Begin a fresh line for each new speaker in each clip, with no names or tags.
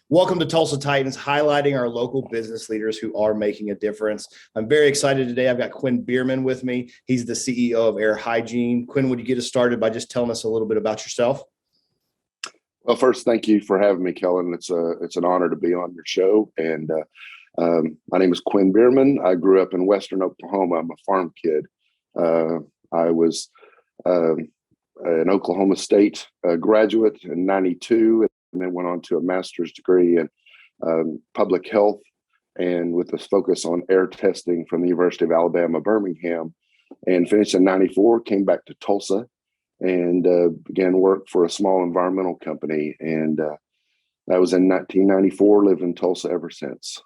Welcome to Tulsa Titans, highlighting our local business leaders who are making a difference. I'm very excited today. I've got Quinn Bierman with me. He's the CEO of Air Hygiene. Quinn, would you get us started by just telling us a little bit about yourself?
Well, first, thank you for having me, Kellen. It's an honor to be on your show. And my name is Quinn Bierman. I grew up in Western Oklahoma. I'm a farm kid. I was an Oklahoma State graduate in '92, and then went on to a master's degree in public health, and with a focus on air testing from the University of Alabama, Birmingham, and finished in '94. Came back to Tulsa and began work for a small environmental company. And that was in 1994, lived in Tulsa ever since.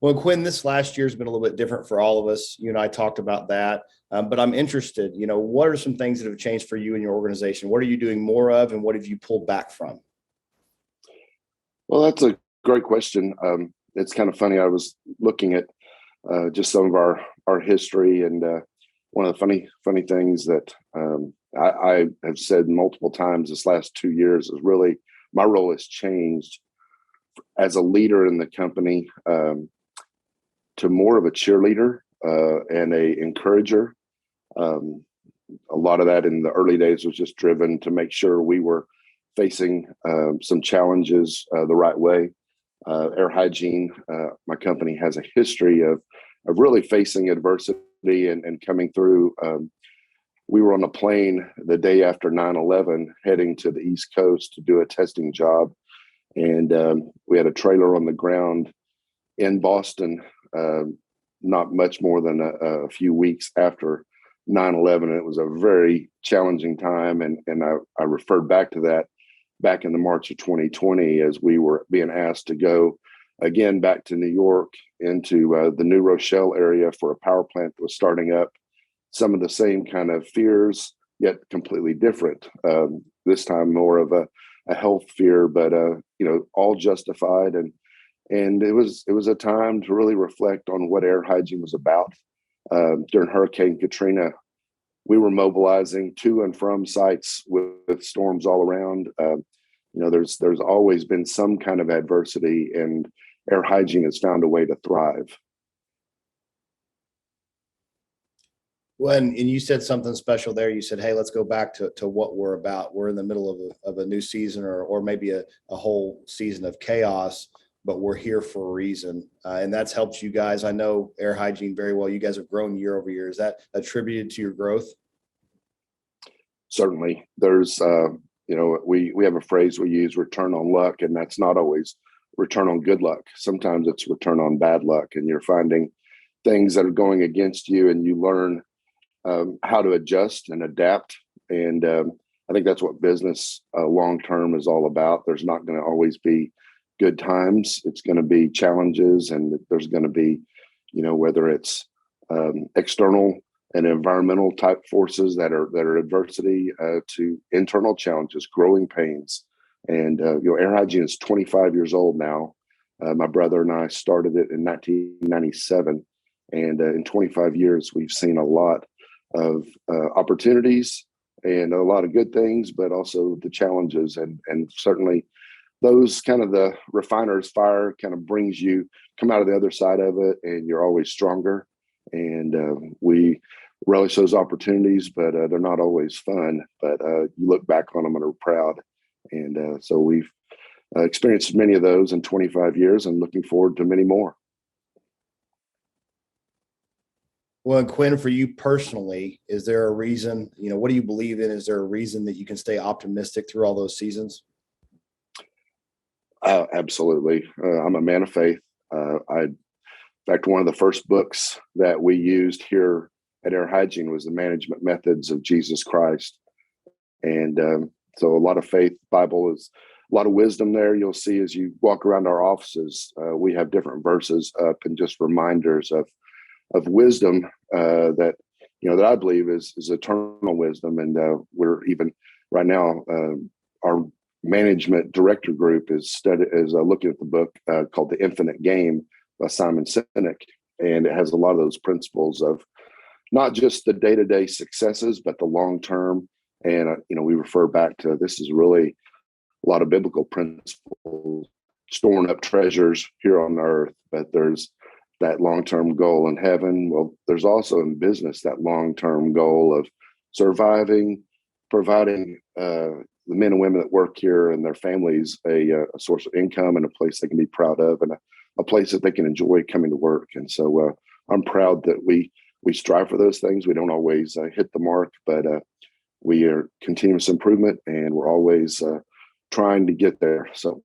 Well, Quinn, this last year has been a little bit different for all of us. You and I talked about that, but I'm interested, what are some things that have changed for you and your organization? What are you doing more of, and what have you pulled back from?
Well, that's a great question. It's kind of funny. I was looking at just some of our history, and one of the funny things that I have said multiple times this last 2 years is really my role has changed as a leader in the company to more of a cheerleader and a encourager. A lot of that in the early days was just driven to make sure we were facing some challenges the right way. Air Hygiene, my company, has a history of really facing adversity and coming through. We were on a plane the day after 9/11 heading to the East Coast to do a testing job. And we had a trailer on the ground in Boston, not much more than a few weeks after 9/11. It was a very challenging time. And I referred back to that back in the March of 2020 as we were being asked to go again back to New York into the New Rochelle area for a power plant that was starting up. Some of the same kind of fears, yet completely different. This time more of a health fear, but all justified. And it was a time to really reflect on what Air Hygiene was about. During Hurricane Katrina, we were mobilizing to and from sites with storms all around. There's always been some kind of adversity, and Air Hygiene has found a way to thrive.
Well, and you said something special there. You said, hey, let's go back to what we're about. We're in the middle of a new season, or maybe a whole season of chaos, but we're here for a reason. And that's helped you guys. I know Air Hygiene very well. You guys have grown year over year. Is that attributed to your growth?
Certainly. There's, we have a phrase we use, return on luck, and that's not always return on good luck. Sometimes it's return on bad luck, and you're finding things that are going against you, and you learn how to adjust and adapt. And I think that's what business long-term is all about. There's not going to always be good times. It's going to be challenges, and there's going to be, whether it's external and environmental type forces that are adversity to internal challenges, growing pains. And Air Hygiene is 25 years old now. My brother and I started it in 1997, and in 25 years we've seen a lot of opportunities and a lot of good things, but also the challenges, and certainly those kind of the refiner's fire kind of brings you come out of the other side of it, and you're always stronger. And we relish those opportunities, but they're not always fun. But you look back on them and are proud. And so we've experienced many of those in 25 years, and looking forward to many more.
Well, and Quinn, for you personally, is there a reason, what do you believe in? Is there a reason that you can stay optimistic through all those seasons?
Absolutely. I'm a man of faith. In fact, one of the first books that we used here at Air Hygiene was The Management Methods of Jesus Christ. And so a lot of faith. Bible is a lot of wisdom there. You'll see as you walk around our offices, we have different verses up and just reminders of wisdom that I believe is eternal wisdom. And we're even right now, our management director group is looking at the book called The Infinite Game by Simon Sinek, and it has a lot of those principles of not just the day-to-day successes, but the long term. And we refer back to this is really a lot of biblical principles, storing up treasures here on earth, but there's that long-term goal in heaven. Well, there's also in business that long-term goal of surviving, providing the men and women that work here and their families a source of income and a place they can be proud of, and a place that they can enjoy coming to work. And so I'm proud that we strive for those things. We don't always hit the mark, but we are continuous improvement, and we're always trying to get there. So.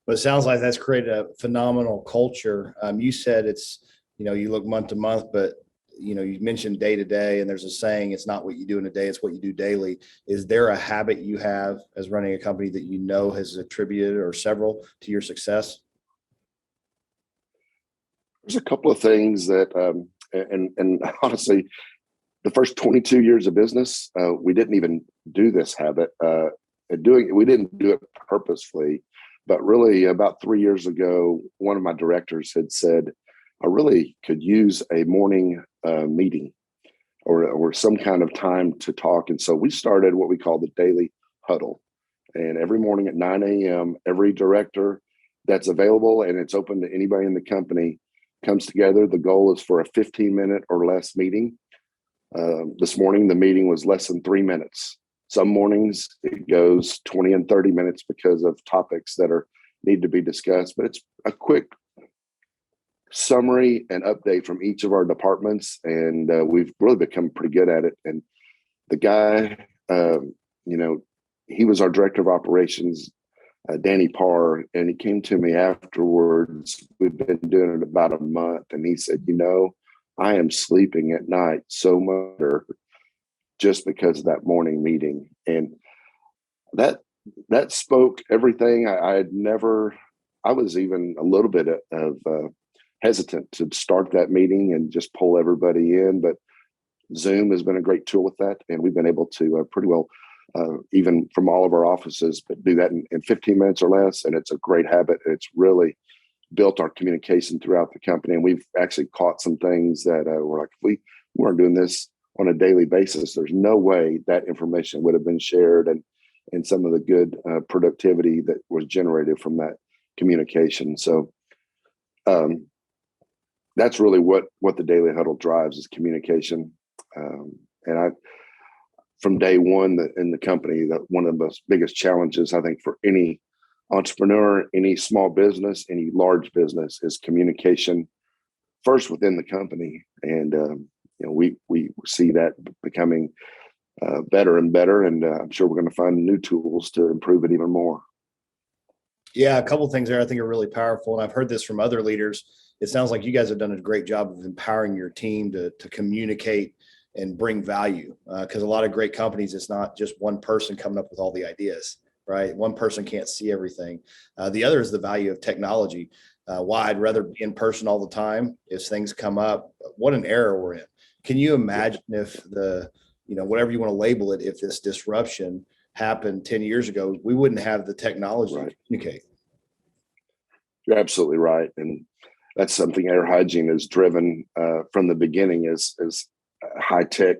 But it sounds like that's created a phenomenal culture. You said it's, you look month to month, but you mentioned day to day, and there's a saying, it's not what you do in a day, it's what you do daily. Is there a habit you have as running a company that has attributed, or several, to your success?
There's a couple of things that, and honestly, the first 22 years of business, we didn't even do this habit. We didn't do it purposefully, but really about 3 years ago, one of my directors had said, I really could use a morning meeting or some kind of time to talk. And so we started what we call the daily huddle. And every morning at 9 a.m., every director that's available, and it's open to anybody in the company, comes together. The goal is for a 15-minute or less meeting. This morning, the meeting was less than 3 minutes. Some mornings it goes 20 and 30 minutes because of topics that need to be discussed, but it's a quick summary and update from each of our departments. And we've really become pretty good at it. And the guy, he was our director of operations, Danny Parr, and he came to me afterwards. We've been doing it about a month, and he said, I am sleeping at night so much just because of that morning meeting. And that spoke everything. I was even a little bit of hesitant to start that meeting and just pull everybody in, but Zoom has been a great tool with that, and we've been able to pretty well, even from all of our offices, but do that in 15 minutes or less. And it's a great habit. It's really built our communication throughout the company. And we've actually caught some things that were like, if we weren't doing this on a daily basis, there's no way that information would have been shared, and some of the good productivity that was generated from that communication. So that's really what the daily huddle drives, is communication. And from day one in the company, that one of the most biggest challenges, I think, for any entrepreneur, any small business, any large business, is communication first within the company. And we see that becoming better and better, and I'm sure we're going to find new tools to improve it even more.
Yeah, a couple of things there I think are really powerful, and I've heard this from other leaders. It sounds like you guys have done a great job of empowering your team to communicate and bring value, because a lot of great companies, it's not just one person coming up with all the ideas, right? One person can't see everything. The other is the value of technology. Why I'd rather be in person all the time. If things come up, what an era we're in. Can you imagine if whatever you want to label it, if this disruption happened 10 years ago, we wouldn't have the technology to communicate.
You're absolutely right. And that's something Air Hygiene has driven from the beginning, is high tech.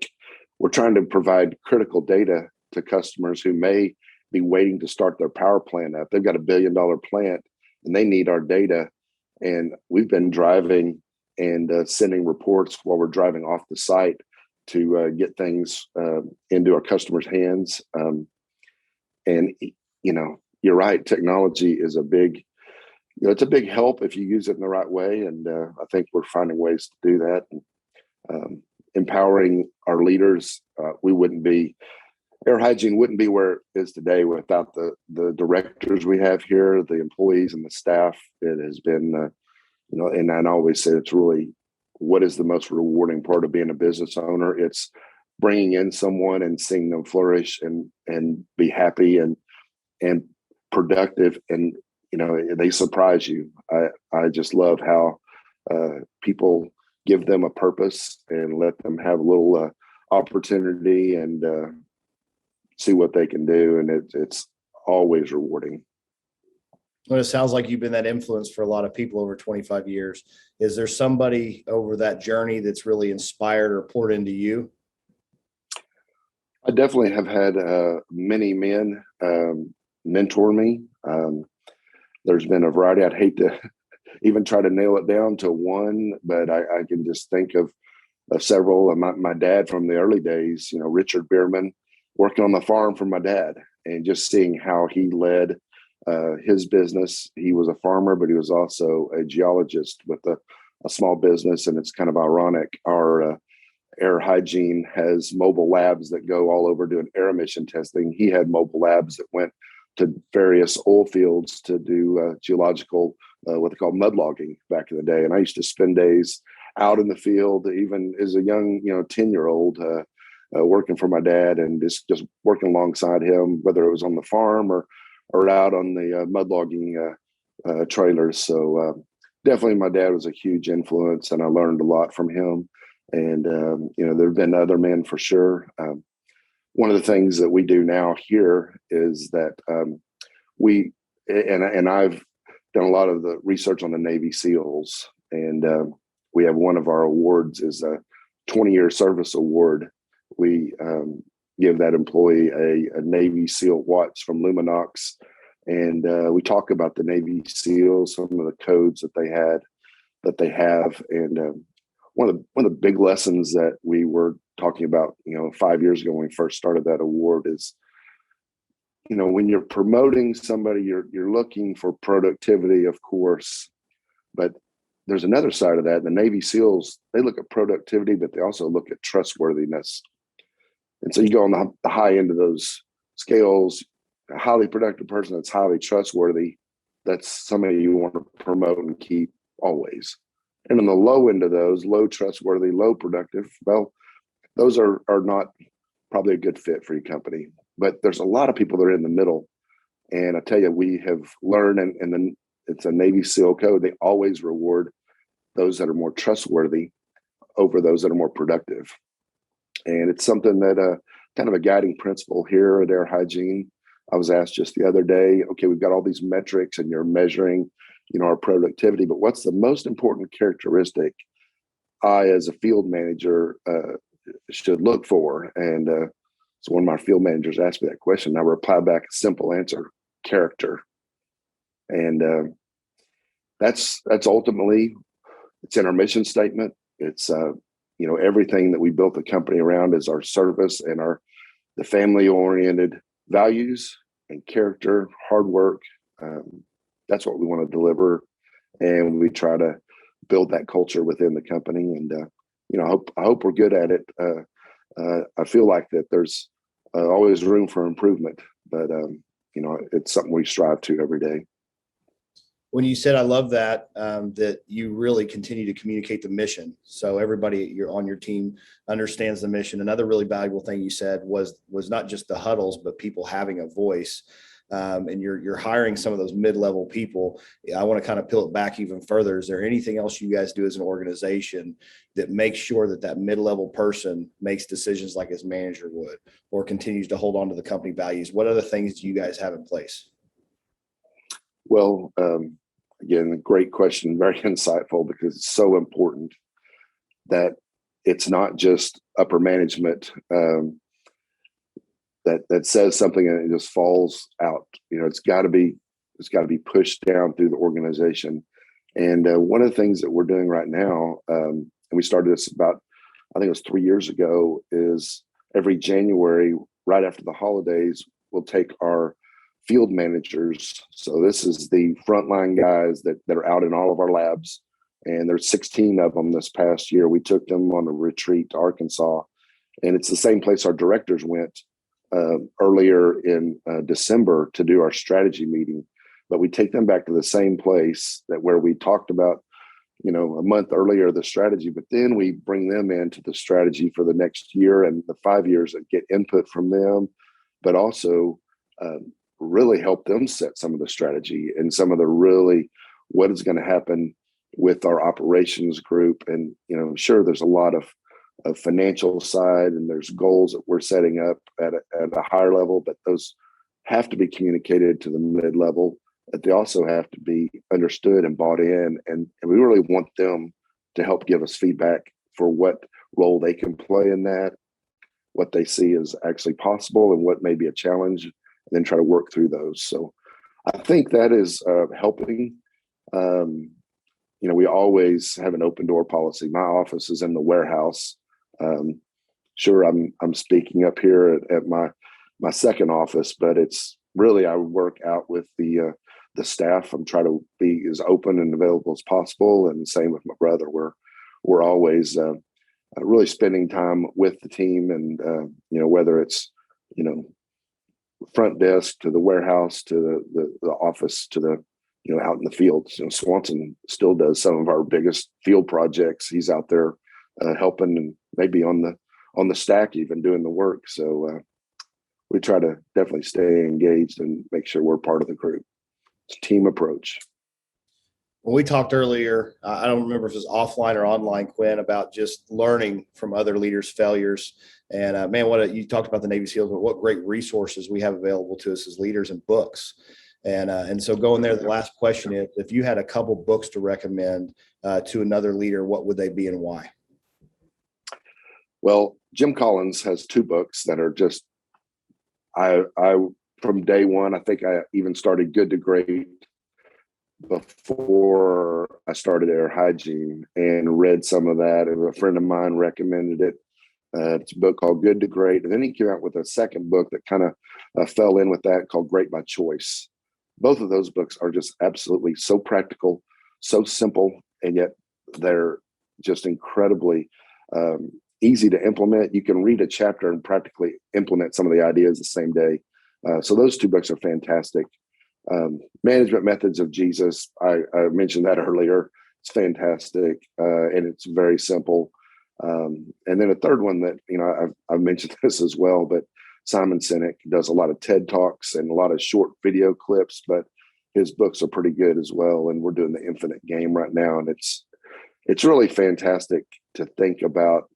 We're trying to provide critical data to customers who may be waiting to start their power plant up. They've got $1 billion plant and they need our data. And we've been driving and sending reports while we're driving off the site to get things into our customers' hands. And you're right. Technology is it's a big help if you use it in the right way. And I think we're finding ways to do that. And, empowering our leaders. Air Hygiene wouldn't be where it is today without the directors we have here, the employees and the staff. It has been, and I always say, it's really what is the most rewarding part of being a business owner. It's bringing in someone and seeing them flourish and be happy and productive. And, they surprise you. I just love how people give them a purpose and let them have a little opportunity and see what they can do. And it's always rewarding.
Well, it sounds like you've been that influence for a lot of people over 25 years. Is there somebody over that journey that's really inspired or poured into you?
I definitely have had many men mentor me. There's been a variety. I'd hate to even try to nail it down to one, but I can just think of several. And my dad from the early days, Richard Bierman, working on the farm for my dad, and just seeing how he led his business. He was a farmer, but he was also a geologist with a small business. And it's kind of ironic. Our Air Hygiene has mobile labs that go all over doing air emission testing. He had mobile labs that went to various oil fields to do geological, what they call mud logging back in the day. And I used to spend days out in the field, even as a young, 10-year-old, working for my dad, and just working alongside him, whether it was on the farm or out on the mud logging trailers. So definitely my dad was a huge influence, and I learned a lot from him. And, there have been other men for sure. One of the things that we do now here is that I've done a lot of the research on the Navy SEALs, and we have one of our awards is a 20-year service award. We give that employee a Navy SEAL watch from Luminox, and we talk about the Navy SEALs, some of the codes that they have, and one of the big lessons that we were talking about, 5 years ago when we first started that award is, when you're promoting somebody, you're looking for productivity, of course, but there's another side of that. The Navy SEALs, they look at productivity, but they also look at trustworthiness. And so you go on the high end of those scales, a highly productive person that's highly trustworthy, that's somebody you want to promote and keep always. And on the low end of those, low trustworthy, low productive, well, those are not probably a good fit for your company. But there's a lot of people that are in the middle. And I tell you, we have learned, and then it's a Navy SEAL code, they always reward those that are more trustworthy over those that are more productive. And it's something that kind of a guiding principle here at Air Hygiene. I was asked just the other day, okay, we've got all these metrics and you're measuring our productivity, but what's the most important characteristic I, as a field manager, should look for? And so one of my field managers asked me that question. I replied back a simple answer: character. And that's ultimately, it's in our mission statement. It's everything that we built the company around is our service and the family oriented values and character, hard work. That's what we want to deliver, and we try to build that culture within the company. And I hope we're good at it. I feel like that there's always room for improvement, but it's something we strive to every day.
When you said, I love that, that you really continue to communicate the mission, so everybody on your team understands the mission. Another really valuable thing you said was not just the huddles, but people having a voice. And you're hiring some of those mid-level people. I want to kind of peel it back even further. Is there anything else you guys do as an organization that makes sure that mid-level person makes decisions like his manager would, or continues to hold on to the company values? What other things do you guys have in place?
Well, again, a great question, very insightful, because it's so important that it's not just upper management that says something and it just falls out. It's got to be pushed down through the organization. And one of the things that we're doing right now, and we started this about, I think it was 3 years ago, is every January, right after the holidays, we'll take our field managers. So this is the frontline guys that are out in all of our labs. And there's 16 of them this past year. We took them on a retreat to Arkansas, and it's the same place our directors went earlier in December to do our strategy meeting. But we take them back to the same place where we talked about, a month earlier, the strategy, but then we bring them into the strategy for the next year and the 5 years and get input from them, but also really help them set some of the strategy and some of the really what is going to happen with our operations group. And, sure, there's a lot of financial side, and there's goals that we're setting up at a higher level, but those have to be communicated to the mid-level, but they also have to be understood and bought in. And we really want them to help give us feedback for what role they can play in that. what they see is actually possible and what may be a challenge, and then try to work through those. So I think that is helping. We always have an open door policy. My office is in the warehouse. Sure, I'm speaking up here at my second office, but it's really, I work out with the staff. I'm trying to be as open and available as possible, and the same with my brother. We're always really spending time with the team, and whether it's front desk to the warehouse to the office to the out in the field. Swanson still does some of our biggest field projects. He's out there helping, and maybe on the stack even doing the work. So we try to definitely stay engaged and make sure we're part of the group. It's a team approach.
When we talked earlier, I don't remember if it was offline or online, Quinn, about just learning from other leaders' failures. And man, you talked about the Navy SEALs, but what great resources we have available to us as leaders and books. And so going there, the last question is, if you had a couple books to recommend to another leader, what would they be and why?
Well, Jim Collins has 2 books that are just, I from day one, I think I even started Good to Great before I started Air Hygiene, and read some of that. And a friend of mine recommended it. It's a book called Good to Great. And then he came out with a second book that kind of fell in with that, called Great by Choice. Both of those books are just absolutely so practical, so simple, and yet they're just incredibly easy to implement. You can read a chapter and practically implement some of the ideas the same day. So those 2 books are fantastic. Management Methods of Jesus, I mentioned that earlier. It's fantastic, and it's very simple. And then a third one that I've mentioned this as well, but Simon Sinek does a lot of TED Talks and a lot of short video clips, but his books are pretty good as well. And we're doing the Infinite Game right now, and it's really fantastic to think about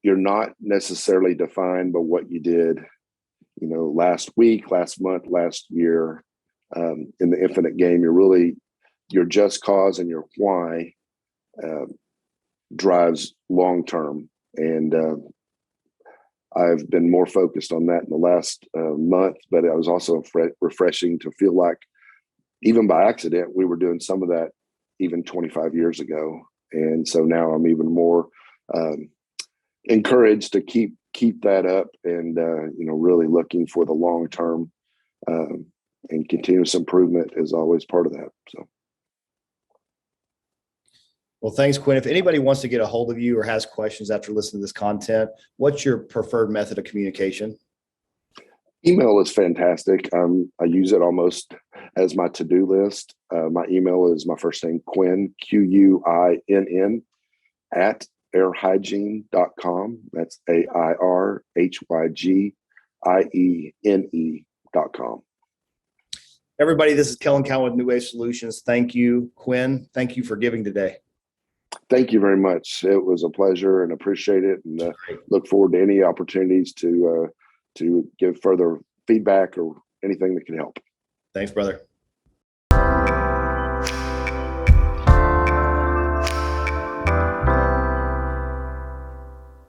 you're not necessarily defined by what you did, last week, last month, last year. In the Infinite Game, your just cause and your why drives long term. And I've been more focused on that in the last month, but it was also refreshing to feel like, even by accident, we were doing some of that even 25 years ago. And so now I'm even more encouraged to keep that up, and really looking for the long term, and continuous improvement is always part of that. So.
Well, thanks, Quinn. If anybody wants to get a hold of you or has questions after listening to this content, what's your preferred method of communication?
Email is fantastic. I use it almost as my to-do list. My email is my first name, Quinn, Quinn, at airhygiene.com. That's airhygiene.com.
Everybody, this is Kellen Cowan with Newave Solutions. Thank you, Quinn. Thank you for giving today.
Thank you very much. It was a pleasure, and appreciate it, and look forward to any opportunities to give further feedback or anything that can help.
Thanks, brother.